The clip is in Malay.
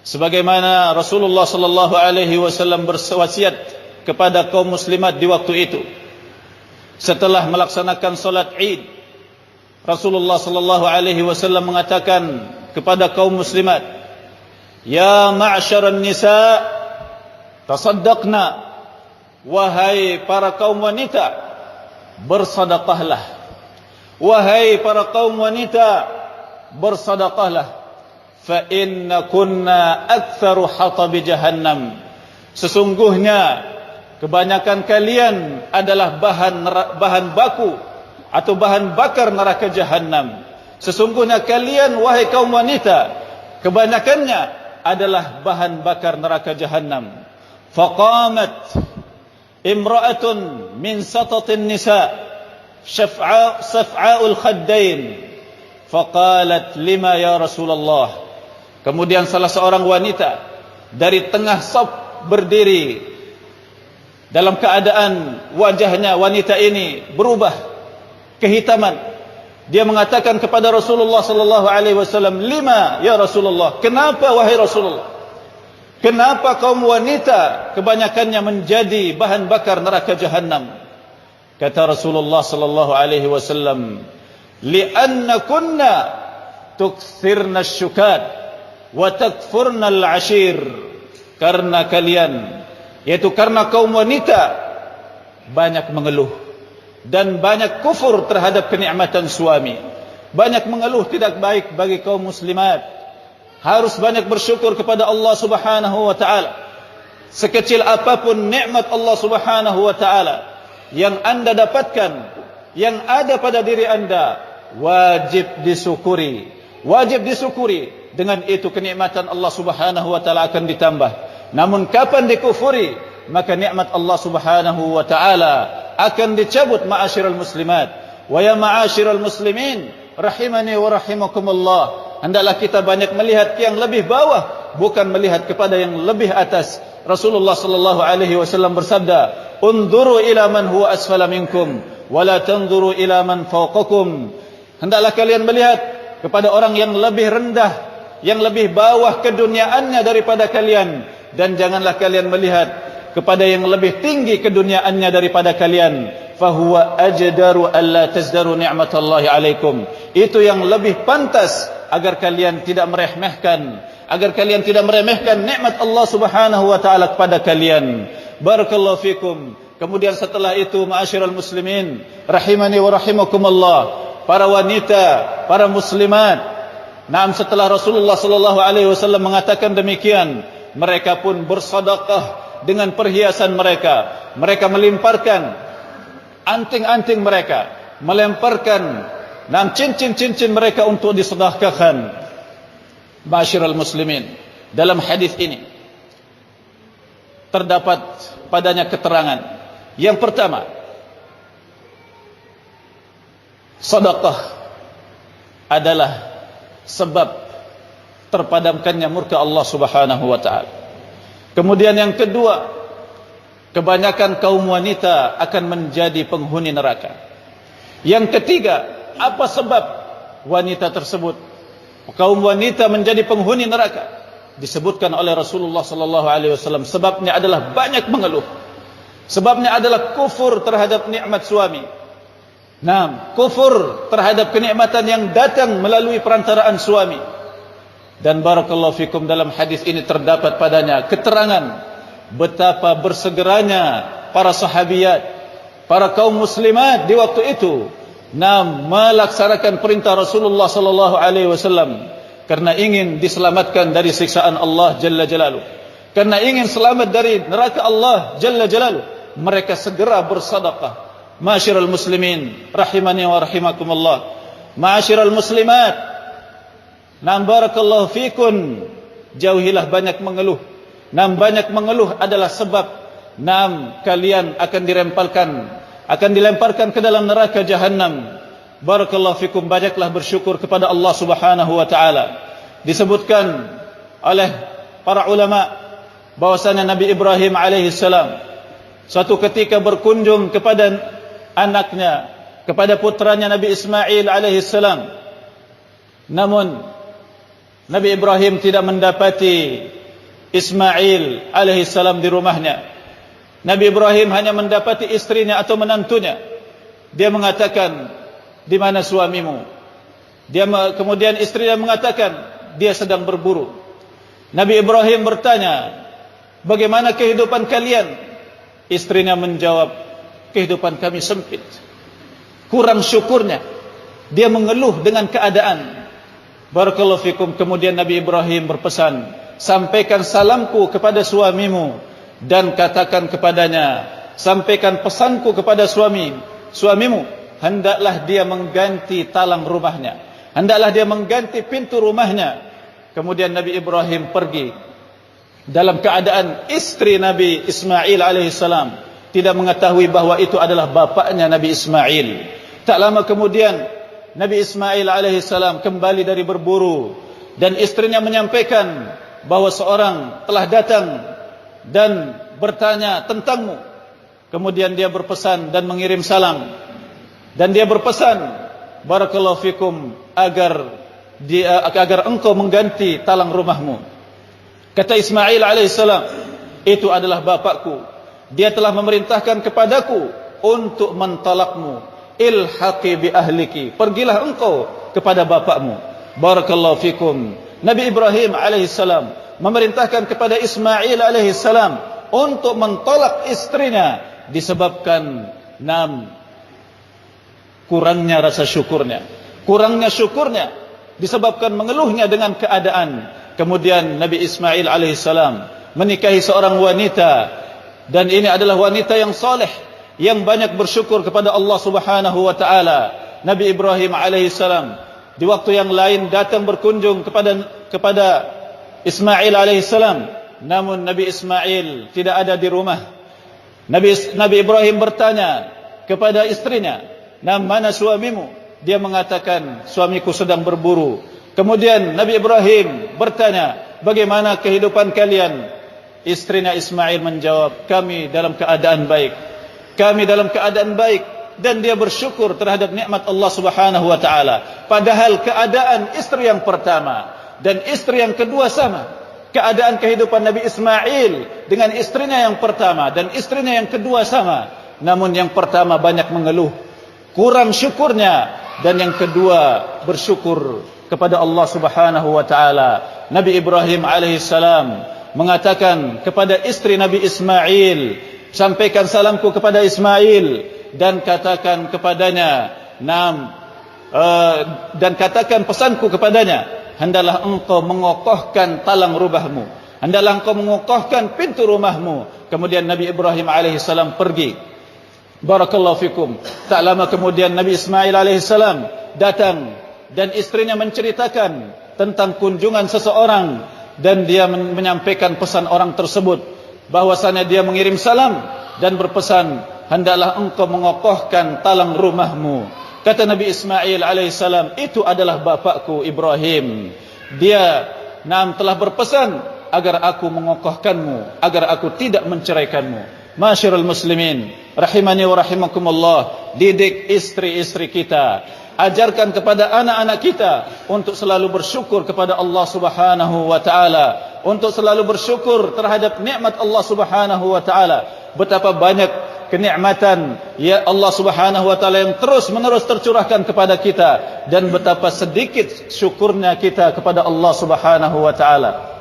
sebagaimana Rasulullah sallallahu alaihi wasallam berwasiat kepada kaum muslimat di waktu itu. Setelah melaksanakan salat Id, Rasulullah sallallahu alaihi wasallam mengatakan kepada kaum muslimat, "Ya ma'syaran nisa, tasaddaqna." Wahai para kaum wanita, bersedekahlah. Wahai para kaum wanita, bersedekahlah. Fa inna kunna aktsaru hatabi jahannam. Sesungguhnya kebanyakan kalian adalah bahan baku atau bahan bakar neraka jahannam. Sesungguhnya kalian wahai kaum wanita, kebanyakannya adalah bahan bakar neraka jahannam. Faqamat imra'atun min satatin nisa saf'a'ul khaddain faqalat lima ya Rasulullah. Kemudian salah seorang wanita dari tengah saf berdiri dalam keadaan wajahnya wanita ini berubah kehitaman. Dia mengatakan kepada Rasulullah sallallahu alaihi wasallam, "Lima ya Rasulullah?" Kenapa wahai Rasulullah? Kenapa kaum wanita kebanyakannya menjadi bahan bakar neraka jahannam? Kata Rasulullah sallallahu alaihi wasallam, "Li'anna kunna tukthirna asy-syukat wa takfurna al-'ashir." Karena kalian, yaitu karena kaum wanita banyak mengeluh dan banyak kufur terhadap kenikmatan suami. Banyak mengeluh tidak baik bagi kaum muslimat. Harus banyak bersyukur kepada Allah Subhanahu wa taala. Sekecil apapun nikmat Allah Subhanahu wa taala yang Anda dapatkan, yang ada pada diri Anda, wajib disyukuri. Wajib disyukuri. Dengan itu kenikmatan Allah Subhanahu wa taala akan ditambah. Namun kapan dikufuri, maka nikmat Allah Subhanahu wa taala akan dicabut. Ma'asyiral muslimat wa ya ma'asyiral muslimin, rahimani wa rahimakumullah. Hendaklah kita banyak melihat yang lebih bawah, bukan melihat kepada yang lebih atas. Rasulullah sallallahu alaihi wasallam bersabda, "Unzuru ila man huwa asfala minkum wa la tanzuru ila man fawqakum." Hendaklah kalian melihat kepada orang yang lebih rendah, yang lebih bawah keduniaannya daripada kalian, dan janganlah kalian melihat kepada yang lebih tinggi keduniaannya daripada kalian. Fahuwa ajdaru alla tazdaru ni'matallahi alaikum. Itu yang lebih pantas agar kalian tidak meremehkan, nikmat Allah Subhanahu wa taala kepada kalian. Barakallahu fikum. Kemudian setelah itu, ma'asyiral muslimin, rahimani wa rahimakumullah, para wanita, para muslimat. Setelah Rasulullah sallallahu alaihi wasallam mengatakan demikian, mereka pun bersedekah dengan perhiasan mereka. Mereka melemparkan anting-anting mereka, melemparkan cincin-cincin mereka untuk disedekahkan. Ma'asyiral muslimin, dalam hadis ini terdapat padanya keterangan. Yang pertama, sedekah adalah sebab terpadamkannya murka Allah Subhanahu wa taala. Kemudian yang kedua, kebanyakan kaum wanita akan menjadi penghuni neraka. Yang ketiga, apa sebab wanita tersebut, kaum wanita menjadi penghuni neraka? Disebutkan oleh Rasulullah sallallahu alaihi wasallam, sebabnya adalah banyak mengeluh. Sebabnya adalah kufur terhadap nikmat suami. Kufur terhadap kenikmatan yang datang melalui perantaraan suami. Dan barakallahu fikum, dalam hadis ini terdapat padanya keterangan betapa bersegeranya para sahabiyat, para kaum muslimat di waktu itu, melaksanakan perintah Rasulullah sallallahu alaihi wasallam karena ingin diselamatkan dari siksaan Allah Jalla Jalaluh, karena ingin selamat dari neraka Allah Jalla Jalaluh. Mereka segera bersedekah. Ma'asyiral muslimin, rahimani wa rahimakumullah, ma'asyiral muslimat, barakallahu fikun, jauhilah banyak mengeluh. Banyak mengeluh adalah sebab kalian akan dilemparkan ke dalam neraka jahannam. Barakallahu fikum, banyaklah bersyukur kepada Allah Subhanahu wa taala. Disebutkan oleh para ulama bahwasanya Nabi Ibrahim alaihi salam suatu ketika berkunjung kepada anaknya, kepada putranya Nabi Ismail alaihi salam. Namun Nabi Ibrahim tidak mendapati Ismail alaihissalam di rumahnya. Nabi Ibrahim hanya mendapati istrinya atau menantunya. Dia mengatakan, di mana suamimu? Kemudian istrinya mengatakan, dia sedang berburu. Nabi Ibrahim bertanya, bagaimana kehidupan kalian? Istrinya menjawab, kehidupan kami sempit. Kurang syukurnya, dia mengeluh dengan keadaan. Barakallahu fikum. Kemudian Nabi Ibrahim berpesan, sampaikan salamku kepada suamimu dan katakan kepadanya, sampaikan pesanku kepada suamimu, hendaklah dia mengganti talang rumahnya, hendaklah dia mengganti pintu rumahnya. Kemudian Nabi Ibrahim pergi dalam keadaan istri Nabi Ismail alaihissalam tidak mengetahui bahwa itu adalah bapaknya Nabi Ismail. Tak lama kemudian Nabi Ismail alaihissalam kembali dari berburu dan istrinya menyampaikan bahwa seorang telah datang dan bertanya tentangmu. Kemudian dia berpesan dan mengirim salam, dan dia berpesan, barakallahu fikum, agar engkau mengganti talang rumahmu. Kata Ismail alaihissalam, itu adalah bapakku, dia telah memerintahkan kepadaku untuk mentalakmu. Ilhaqi bi ahliki, pergilah engkau kepada bapakmu. Barakallahu fikum. Nabi Ibrahim alaihissalam memerintahkan kepada Ismail alaihissalam untuk mentolak istrinya disebabkan kurangnya rasa syukurnya, kurangnya syukurnya disebabkan mengeluhnya dengan keadaan. Kemudian Nabi Ismail alaihissalam menikahi seorang wanita, dan ini adalah wanita yang saleh, yang banyak bersyukur kepada Allah Subhanahu wa taala. Nabi Ibrahim alaihissalam di waktu yang lain datang berkunjung kepada Ismail alaihissalam, namun Nabi Ismail tidak ada di rumah. Nabi Ibrahim bertanya kepada istrinya, mana suamimu? Dia mengatakan, suamiku sedang berburu. Kemudian Nabi Ibrahim bertanya, bagaimana kehidupan kalian? Istrinya Ismail menjawab, kami dalam keadaan baik, kami dalam keadaan baik. Dan dia bersyukur terhadap nikmat Allah Subhanahu wa taala. Padahal keadaan istri yang pertama dan istri yang kedua sama. Keadaan kehidupan Nabi Ismail dengan istrinya yang pertama dan istrinya yang kedua sama. Namun yang pertama banyak mengeluh, kurang syukurnya, dan yang kedua bersyukur kepada Allah Subhanahu wa taala. Nabi Ibrahim alaihissalam mengatakan kepada istri Nabi Ismail, sampaikan salamku kepada Ismail dan katakan kepadanya, dan katakan pesanku kepadanya, hendaklah engkau mengokohkan talang rumahmu, hendaklah engkau mengokohkan pintu rumahmu. Kemudian Nabi Ibrahim alaihissalam pergi. Barakallahu fikum. Tak lama kemudian Nabi Ismail alaihissalam datang dan istrinya menceritakan tentang kunjungan seseorang, dan dia menyampaikan pesan orang tersebut bahwasanya dia mengirim salam dan berpesan, hendaklah engkau mengokohkan talang rumahmu. Kata Nabi Ismail alaihissalam, itu adalah bapakku Ibrahim. Dia telah berpesan agar aku mengokohkanmu, agar aku tidak menceraikanmu. Masyarul muslimin, rahimani wa rahimakumullah. Didik istri-istri kita, ajarkan kepada anak-anak kita untuk selalu bersyukur kepada Allah Subhanahu wa taala, untuk selalu bersyukur terhadap nikmat Allah Subhanahu wa taala. Betapa banyak kenikmatan ya Allah Subhanahu wa taala yang terus-menerus tercurahkan kepada kita, dan betapa sedikit syukurnya kita kepada Allah Subhanahu wa taala.